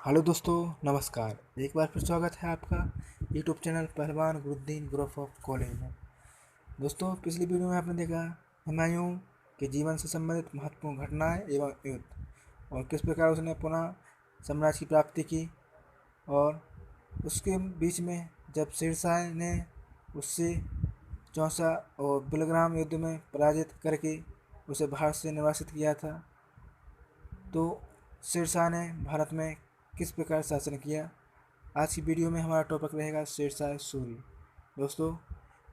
Hello दोस्तों, नमस्कार। एक बार फिर स्वागत है आपका यूट्यूब चैनल पहलवान गुरुद्दीन ग्रुप ऑफ कॉलेज में। दोस्तों, पिछली वीडियो में आपने देखा हुमायूं के जीवन से संबंधित महत्वपूर्ण घटनाएं एवं युद्ध और किस प्रकार उसने पुनः साम्राज्य की प्राप्ति की। और उसके बीच में जब शेरशाह ने उससे चौसा और बिलग्राम युद्ध में पराजित करके उसे भारत से निर्वासित किया था, तो शेरशाह ने भारत में किस प्रकार शासन किया। आज की वीडियो में हमारा टॉपिक रहेगा शेरशाह सूरी। दोस्तों,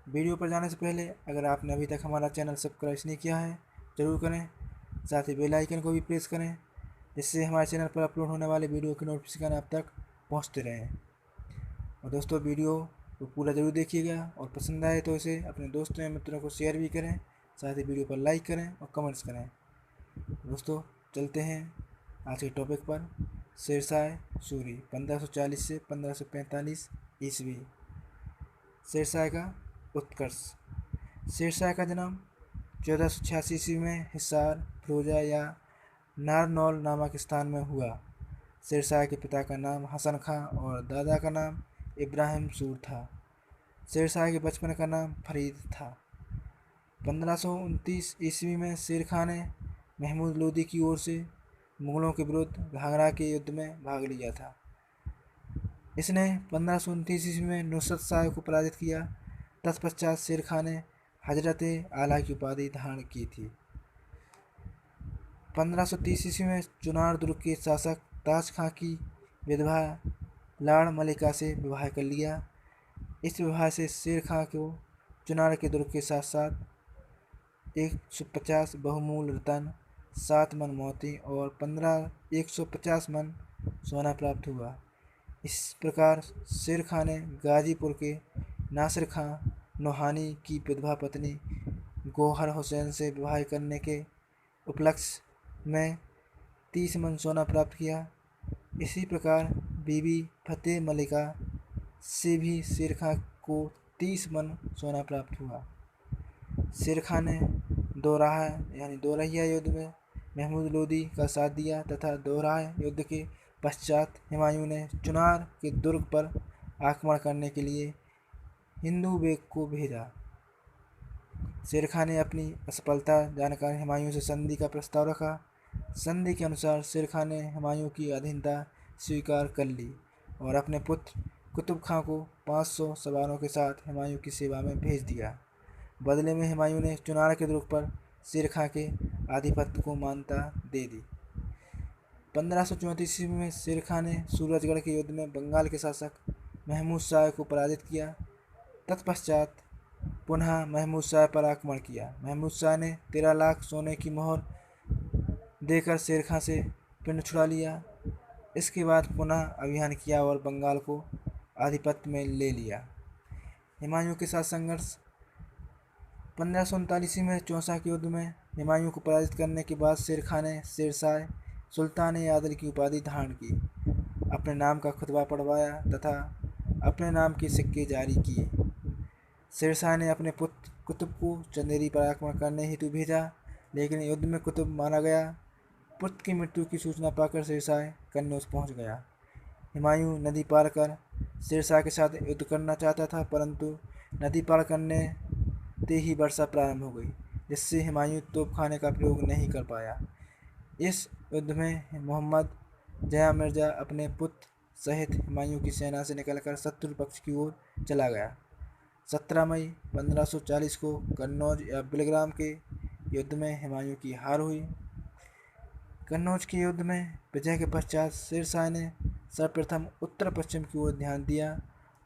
वीडियो पर जाने से पहले अगर आपने अभी तक हमारा चैनल सब्सक्राइब नहीं किया है ज़रूर करें, साथ ही बेल आइकन को भी प्रेस करें जिससे हमारे चैनल पर अपलोड होने वाले वीडियो की नोटिफिकेशन आप तक पहुंचते रहें। और दोस्तों, वीडियो को पूरा ज़रूर देखिएगा और पसंद आए तो इसे अपने दोस्तों या मित्रों को शेयर भी करें, साथ ही वीडियो पर लाइक करें और कमेंट्स करें। दोस्तों, चलते हैं आज के टॉपिक पर। शेरशाह सूरी 1540 से 1545 ईस्वी। शेरशाह का उत्कर्ष। शेरशाह का जन्म 1486 ईस्वी में हिसार फिरोजा या नारनौल नामक स्थान में हुआ। शेरशाह के पिता का नाम हसन खां और दादा का नाम इब्राहिम सूर था। शेरशाह के बचपन का नाम फरीद था। 1529 ईस्वी में शेर खां ने महमूद लोदी की ओर से मुगलों के विरुद्ध घाघरा के युद्ध में भाग लिया था। इसने 1529 ईस्वी में नुसरत शाह को पराजित किया। तत्पश्चात शेर खां ने हजरत आला की उपाधि धारण की थी। 1530 ईस्वी में चुनार दुर्ग के शासक ताज खां की विधवा लाड़ मलिका से विवाह कर लिया। इस विवाह से शेर खां को चुनार के दुर्ग के साथ साथ 150 बहुमूल रतन, 7 मन मोती और 150 मन सोना प्राप्त हुआ। इस प्रकार शेर खां ने गाजीपुर के नासिर खां नोहानी की विधवा पत्नी गौहर हुसैन से विवाह करने के उपलक्ष्य में 30 मन सोना प्राप्त किया। इसी प्रकार बीबी फतेह मलिका से भी शेर खां को 30 मन सोना प्राप्त हुआ। शेर खां ने दोरहिया युद्ध में महमूद लोदी का साथ दिया तथा दोरहा युद्ध के पश्चात हुमायूं ने चुनार के दुर्ग पर आक्रमण करने के लिए हिंदू बेग को भेजा। शेर खां ने अपनी असफलता जानकर हुमायूं से संधि का प्रस्ताव रखा। संधि के अनुसार शेर खां ने हुमायूं की अधीनता स्वीकार कर ली और अपने पुत्र कुतुब खां को 500 सवारों के साथ हुमायूं की सेवा में भेज दिया। बदले में हुमायूं ने चुनार के दुर्ग पर शेर खां के आधिपत्य को मान्यता दे दी। 1534 ईस्वी में शेर खां ने सूरजगढ़ के युद्ध में बंगाल के शासक महमूद शाह को पराजित किया। तत्पश्चात पुनः महमूद शाह पर आक्रमण किया। महमूद शाह ने 13 लाख सोने की मोहर देकर शेर खां से पिंड छुड़ा लिया। इसके बाद पुनः अभियान किया और बंगाल को आधिपत्य में ले लिया। हुमायूं के साथ संघर्ष। 1539 में चौसा के युद्ध में हुमायूं को पराजित करने के बाद शेर खां ने शेरशाह सुल्तान आदिल की उपाधि धारण की, अपने नाम का खुतबा पढ़वाया तथा अपने नाम के सिक्के जारी किए। शेरशाह ने अपने पुत्र कुतुब को चंदेरी पर आक्रमण करने हेतु भेजा, लेकिन युद्ध में कुतुब मारा गया। पुत्र की मृत्यु की सूचना पाकर शेरशाह कन्नौज पहुंच गया। हुमायूं नदी पार कर शेरशाह के साथ युद्ध करना चाहता था, परंतु नदी पार करने ते ही वर्षा प्रारंभ हो गई, जिससे हुमायूं तोपखाने का प्रयोग नहीं कर पाया। इस युद्ध में मोहम्मद जया मिर्जा अपने पुत्र सहित हुमायूं की सेना से निकलकर शत्रु पक्ष की ओर चला गया। 17 मई 1540 को कन्नौज या बिलग्राम के युद्ध में हुमायूं की हार हुई। कन्नौज के युद्ध में विजय के पश्चात शेरशाह ने सर्वप्रथम उत्तर पश्चिम की ओर ध्यान दिया।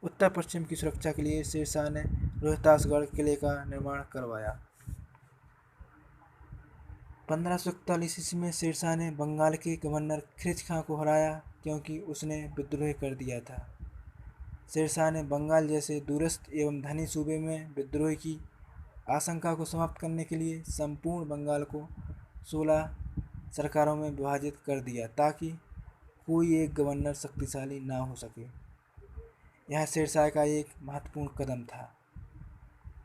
उत्तर पश्चिम की सुरक्षा के लिए शेरशाह ने रोहतासगढ़ किले का निर्माण करवाया। 1541 ईस्वी में शेरशाह ने बंगाल के गवर्नर खिरज खां को हराया क्योंकि उसने विद्रोह कर दिया था। शेरशाह ने बंगाल जैसे दूरस्थ एवं धनी सूबे में विद्रोह की आशंका को समाप्त करने के लिए संपूर्ण बंगाल को 16 सरकारों में विभाजित कर दिया ताकि कोई एक गवर्नर शक्तिशाली ना हो सके। यह शेरशाह का एक महत्वपूर्ण कदम था।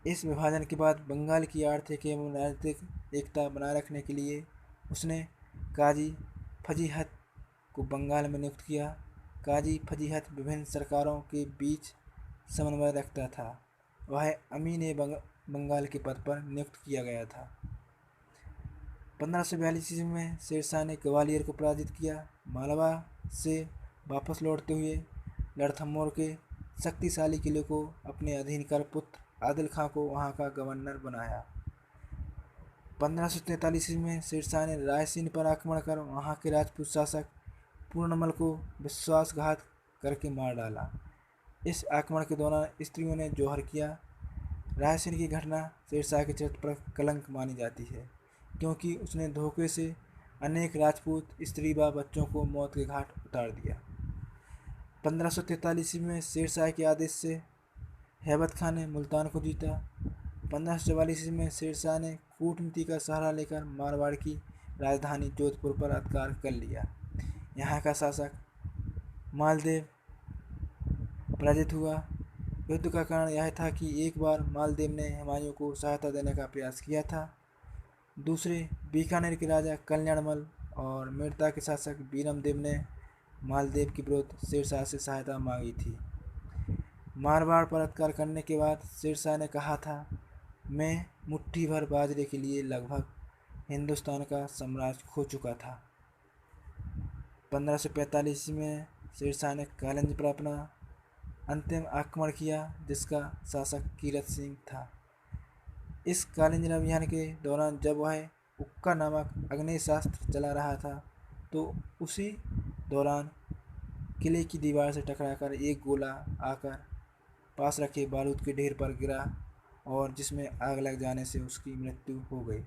इस विभाजन के बाद बंगाल की आर्थिक एवं राजनीतिक एकता बनाए रखने के लिए उसने काजी फजीहत को बंगाल में नियुक्त किया। काजी फजीहत विभिन्न सरकारों के बीच समन्वय रखता था। वह अमीन बंगाल के पद पर नियुक्त किया गया था। 1542 ईस्वी में शेरशाह ने ग्वालियर को पराजित किया। मालवा से वापस लौटते हुए रणथंभौर के शक्तिशाली किले को अपने अधीन कर पुत्र आदिल खां को वहां का गवर्नर बनाया। 1543 ईस्वी में शेरशाह ने रायसीन पर आक्रमण कर वहां के राजपूत शासक पूर्णमल को विश्वासघात करके मार डाला। इस आक्रमण के दौरान स्त्रियों ने जौहर किया। रायसीन की घटना शेरशाह के चरित्र पर कलंक मानी जाती है, क्योंकि उसने धोखे से अनेक राजपूत स्त्री व बच्चों को मौत के घाट उतार दिया। 1543 में शेरशाह के आदेश से हैबत खान ने मुल्तान को जीता। 1544 में शेरशाह ने कूटनीति का सहारा लेकर मारवाड़ की राजधानी जोधपुर पर अधिकार कर लिया। यहाँ का शासक मालदेव पराजित हुआ। युद्ध का कारण यह था कि एक बार मालदेव ने हुमायूं को सहायता देने का प्रयास किया था। दूसरे बीकानेर के राजा कल्याणमल और मेड़ता के शासक बीरमदेव ने मालदेव के विरुद्ध शेरशाह से सहायता मांगी थी। मारवाड़ पर अधिकार करने के बाद शेरशाह ने कहा था, मैं मुट्ठी भर बाजरे के लिए लगभग हिंदुस्तान का साम्राज्य खो चुका था। 1545 में शेरशाह ने कालिंज पर अपना अंतिम आक्रमण किया, जिसका शासक कीरत सिंह था। इस कालिंज अभियान के दौरान जब वह उक्का नामक आग्नेयास्त्र चला रहा था, तो उसी दौरान किले की दीवार से टकराकर एक गोला आकर पास रखे बारूद के ढेर पर गिरा और जिसमें आग लग जाने से उसकी मृत्यु हो गई,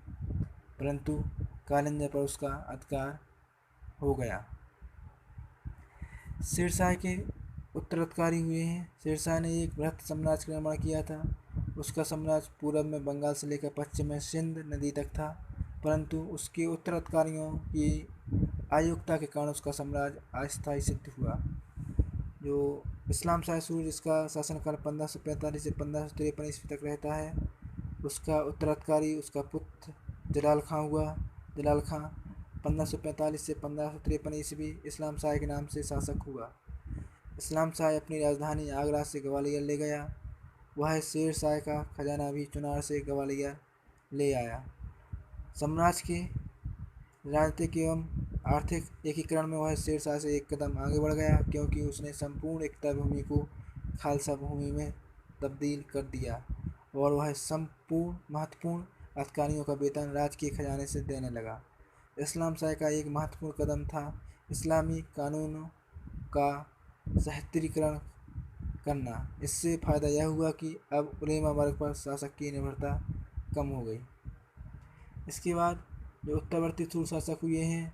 परंतु कालिंज पर उसका अधिकार हो गया। शेरशाह के उत्तराधिकारी हुए हैं। शेरशाह ने एक बृहत साम्राज्य का निर्माण किया था। उसका साम्राज्य पूरब में बंगाल से लेकर पश्चिम में सिंध नदी तक था, परंतु उसके उत्तराधिकारियों की अयोग्यता के कारण उसका साम्राज्य अस्थायी सिद्ध हुआ। जो इस्लाम शाह सूरी, जिसका शासनकाल 1545 से 1553 ईस्वी तक रहता है, उसका उत्तराधिकारी उसका पुत्र जलाल खां हुआ। जलाल खां 1545 से 1553 ईस्वी इस्लाम शाह के नाम से शासक हुआ। इस्लाम शाह अपनी राजधानी आगरा से ग्वालियर ले गया। वह शेर शाह का खजाना भी चुनार से ग्वालियर ले आया। साम्राज्य के राजनीतिक एवं आर्थिक एकीकरण में वह शेर शाह से एक कदम आगे बढ़ गया, क्योंकि उसने संपूर्ण एकता भूमि को खालसा भूमि में तब्दील कर दिया और वह संपूर्ण महत्वपूर्ण अधिकारियों का वेतन राज्य के खजाने से देने लगा। इस्लाम शाह का एक महत्वपूर्ण कदम था इस्लामी कानूनों का सहस्त्रीकरण करना। इससे फ़ायदा यह हुआ कि अब उलेमा वर्ग पर शासक की निर्भरता कम हो गई। इसके बाद जो उत्तरवर्ती सूर शासक हुए हैं,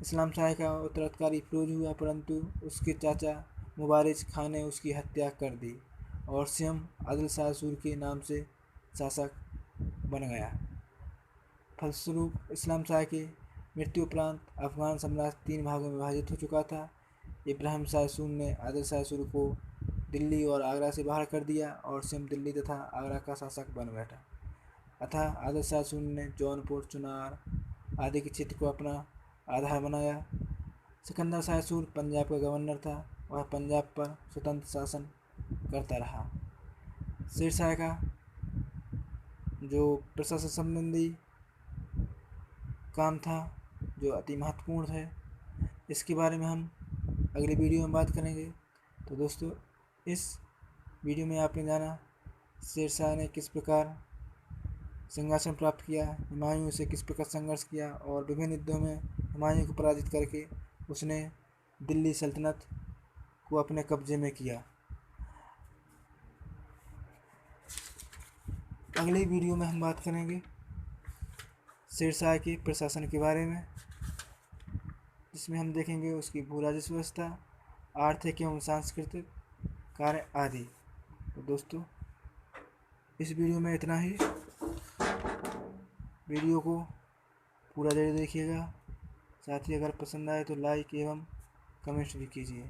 इस्लाम शाह का उत्तराधिकारी फिरोज हुआ, परंतु उसके चाचा मुबारिज खां ने उसकी हत्या कर दी और स्वयं आदिल शाह सूर के नाम से शासक बन गया। फलस्वरूप इस्लाम शाह के मृत्यु उपरांत अफगान साम्राज्य 3 भागों में विभाजित हो चुका था। इब्राहिम शाह सूर ने आदिल शाह सूर को दिल्ली और आगरा से बाहर कर दिया और स्वयं दिल्ली तथा आगरा का शासक बन बैठा। अतः आदिल शाह सूर ने जौनपुर, चुनार आदि के क्षेत्र को अपना आधार बनाया। सिकंदर शाह सूर पंजाब का गवर्नर था। वह पंजाब पर स्वतंत्र शासन करता रहा। शेरशाह का जो प्रशासन संबंधी काम था, जो अति महत्वपूर्ण है, इसके बारे में हम अगली वीडियो में बात करेंगे। तो दोस्तों, इस वीडियो में आपने जाना शेरशाह ने किस प्रकार सिंहासन प्राप्त किया, हुमायूं से किस प्रकार संघर्ष किया और विभिन्न युद्धों में हुमायूं को पराजित करके उसने दिल्ली सल्तनत को अपने कब्जे में किया। अगली वीडियो में हम बात करेंगे शेरशाह के प्रशासन के बारे में, जिसमें हम देखेंगे उसकी भू राजस्व व्यवस्था, आर्थिक एवं सांस्कृतिक कार्य आदि। तो दोस्तों, इस वीडियो में इतना ही। वीडियो को पूरा जरूर देखिएगा। साथ ही अगर पसंद आए तो लाइक एवं कमेंट्स भी कीजिए।